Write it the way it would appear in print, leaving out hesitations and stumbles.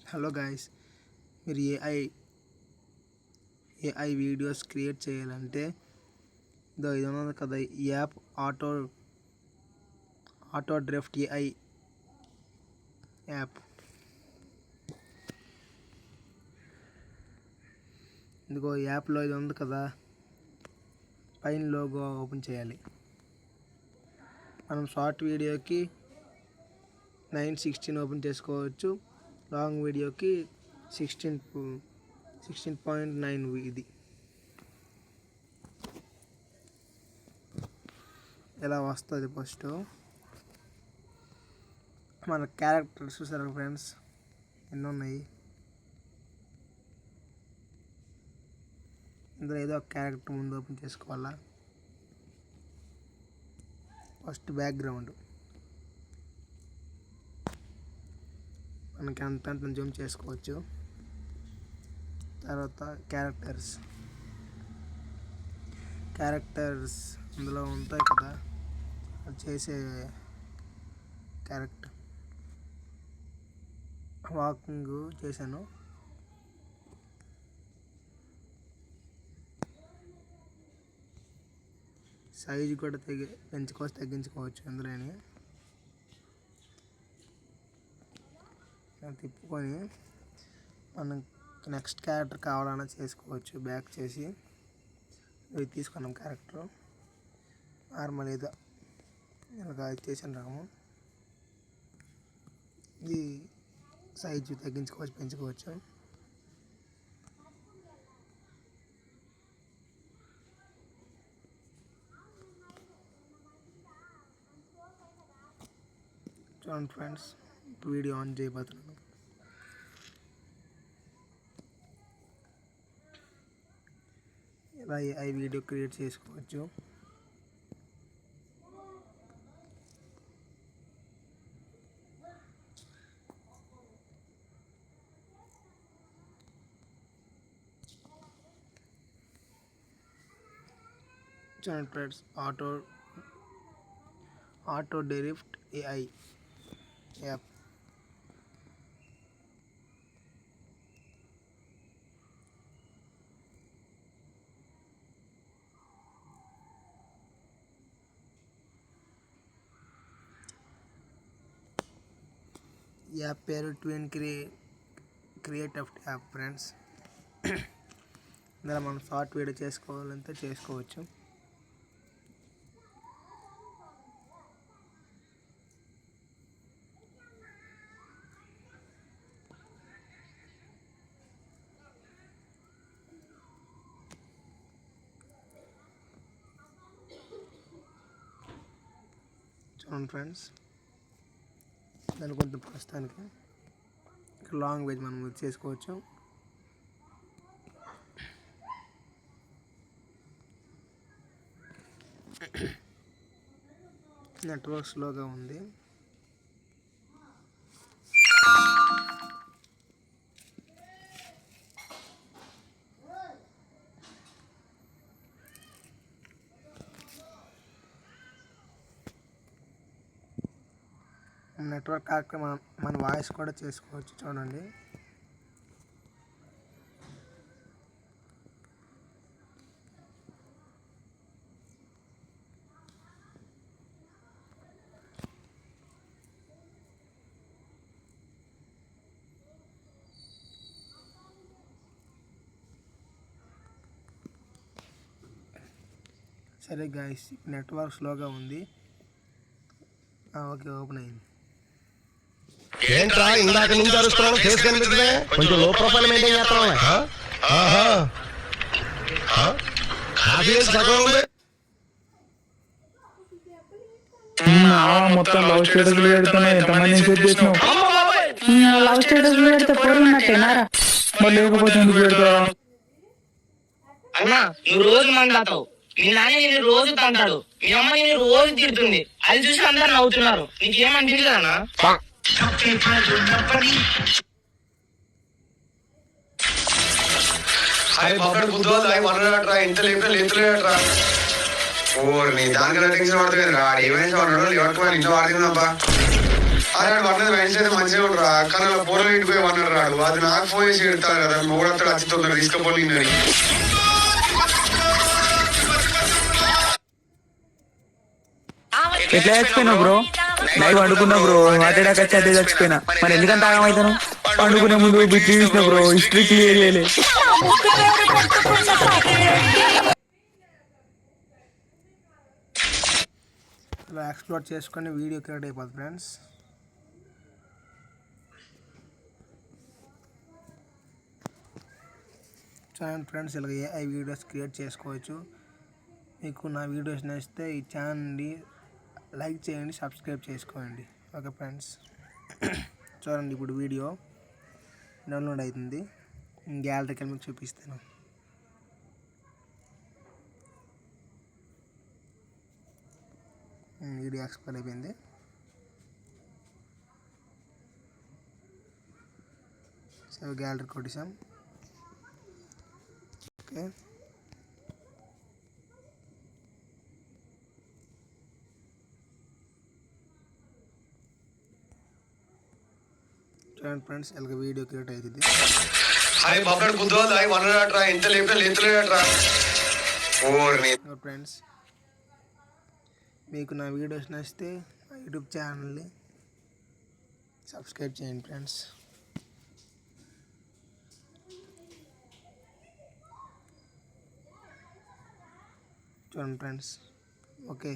Hello guys, మీరు AI videos create చేయాలంటే ఇది ఉన్నది కదా, ఈ యాప్ ఆటోడ్రాఫ్ట్ ఏఐ యాప్. ఇదిగో యాప్లో ఇది ఉంది కదా, పైన లోగో ఓపెన్ చేయాలి. మనం షార్ట్ వీడియోకి 9:16 ఓపెన్ చేసుకోవచ్చు, లాంగ్ వీడియోకి 16.9 ఇది. ఎలా వస్తుంది? ఫస్ట్ మన క్యారెక్టర్స్ చూసారా ఫ్రెండ్స్, ఎన్ని ఉన్నాయి. ఇందులో ఏదో ఒక క్యారెక్టర్ ముందు ఓపెన్ చేసుకోవాలా. ఫస్ట్ బ్యాక్గ్రౌండ్ మనకి అంత జూమ్ చేసుకోవచ్చు. తర్వాత క్యారెక్టర్స్ అందులో ఉంటాయి కదా, అది చేసే క్యారెక్టర్. వాకింగ్ చేశాను. సైజు కూడా పెంచుకోవచ్చు, తగ్గించుకోవచ్చు. అందులోని తిప్పుకొని మనం నెక్స్ట్ క్యారెక్టర్ కావాలన్నా చేసుకోవచ్చు. బ్యాక్ చేసి ఇవి తీసుకున్నాం క్యారెక్టర్ నార్మల్ ఏదో ఇలాగ చేసిన రకము. ఇది సైజు తగ్గించుకోవచ్చు, పెంచుకోవచ్చు. చూడండి ఫ్రెండ్స్, ఇప్పుడు వీడియో ఆన్ చేయబోతున్నాను. ఇలా ఈ వీడియో క్రియేట్ చేసుకోవచ్చు. చూడండి ఫ్రెండ్స్, ఆటోడ్రాఫ్ట్ ఏఐ యాప్. యాప్ పేరు ట్విన్ క్రియేటివ్ యాప్ ఫ్రెండ్స్. ఇందులో మనం షార్ట్ వీడియో చేసుకోవాలంటే చేసుకోవచ్చు. చూడండి ఫ్రెండ్స్, దాని కొంచెం ప్రస్తుతానికి లాంగ్వేజ్ మనం చేసుకోవచ్చు. నెట్వర్క్ స్లోగా ఉంది. నెట్వర్క్ కాక మన వాయిస్ కూడా చేసుకోవచ్చు. చూడండి, సరే గాయ్స్, నెట్వర్క్ స్లోగా ఉంది. ఓకే, ఓపెన్ అయింది. ఏంట్రా ఇందాక నుంచి అరుస్తున్నాను, ఫేస్ కనిపిస్తుంది. కొంచెం లో ప్రొఫైల్ మెయింటైన్ చేస్తాను. మొత్తం లవ్ స్టేటస్ పెడుతున్నా, ఎంతమంది సెట్ చేసినావు? లవ్ స్టేటస్ పెడితే పోరున్నట్టేనారా? మరి లేకపోతే ఎందుకు పెడతావా? అన్నా, నువ్వు రోజు మందాతావు. మీ నాన్న నేను రోజు తంటాడు, మీ అమ్మ నేను రోజు తిడుతుంది. అది చూసి అందరు నవ్వుతున్నారు. నీకేమనిపించదన్నా? ఇంత లేపులేట్రా. ఓ నీ దానికి టెన్షన్ పడుతుంది కదా, ఏమైనా వాడు ఎవరికి ఇంట్లో వాడుతుందబ్బా. అరే వాడు వయసు అయితే మంచిగా ఉండరా కానీ అలా ఫోన్లో ఇంటిపోయి వన్నారు రాడు అది నాకు ఫోన్ చేసి పెడతారు కదా మూడత్తడు అతి తొందర తీసుకుపోయిందని ఎట్లా చచ్చిపోయినావు బ్రో? నైట్ వండుకున్నా బ్రో, హార్ట్ అటాక్ వచ్చి అదే చచ్చిపోయినా. మరి ఎందుకంత ఆగమవుతాను? పండుకునే ముందు బిట్ చూసిన బ్రో, హిస్టరీ క్లియర్ చేయలే. ఇలా ఎక్స్ప్లోర్ చేసుకొని వీడియో క్రియేట్ అయిపోతుంది ఫ్రెండ్స్. చూడండి ఫ్రెండ్స్, ఇలా ఏఐ వీడియోస్ క్రియేట్ చేసుకోవచ్చు. మీకు నా వీడియోస్ నచ్చితే ఈ ఛానల్ని లైక్ చేయండి, సబ్స్క్రైబ్ చేసుకోండి. ఓకే ఫ్రెండ్స్, చూడండి ఇప్పుడు వీడియో డౌన్లోడ్ అవుతుంది. గ్యాలరీకి మీకు చూపిస్తాను. వీడియో ఎక్స్పైర్ అయిపోయింది. సో గ్యాలరీ కొట్టేసాం. ఓకే, చూడండి ఫ్రెండ్స్, ఇలాగ వీడియో క్రియేట్ అవుతుంది. హాయ్ బాబు బుద్ధవాళ్ళు హాయ్ వనరాట్రా ఎంత లేపినా లేతులేట్రా ఫ్రెండ్స్, మీకు నా వీడియోస్ నచ్చితే నా యూట్యూబ్ ఛానల్ని సబ్స్క్రైబ్ చేయండి ఫ్రెండ్స్. చూడండి ఫ్రెండ్స్, ఓకే.